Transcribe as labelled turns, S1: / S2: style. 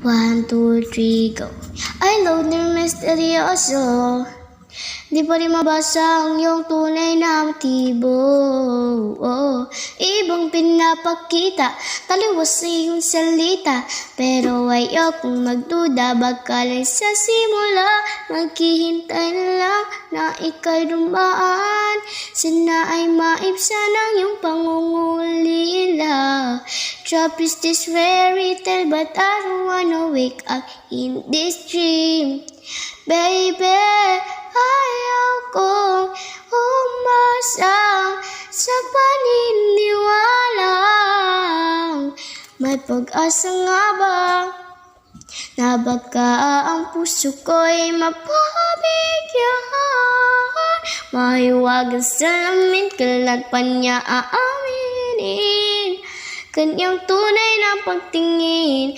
S1: 1, 2, 3, go. I love the misteryoso. Di pa rin mabasa ang iyong tunay na motibo. Ibang pinapakita, taliwas sa iyong salita. Pero ayokong magduda, baka lang sa simula. Maghihintay na lang na ika'y dumaan. Sana ay maibsan ang iyong pangungulila. Trap is this fairy tale, but I don't wanna wake up in this dream. Baby, ayaw kong umasa sa paniniwalang may pag-asa nga ba na baka ang puso ko'y mapabigyan. Mahiwagang salamin, kailan pa niya aaminin kanyang tunay na pagtingin.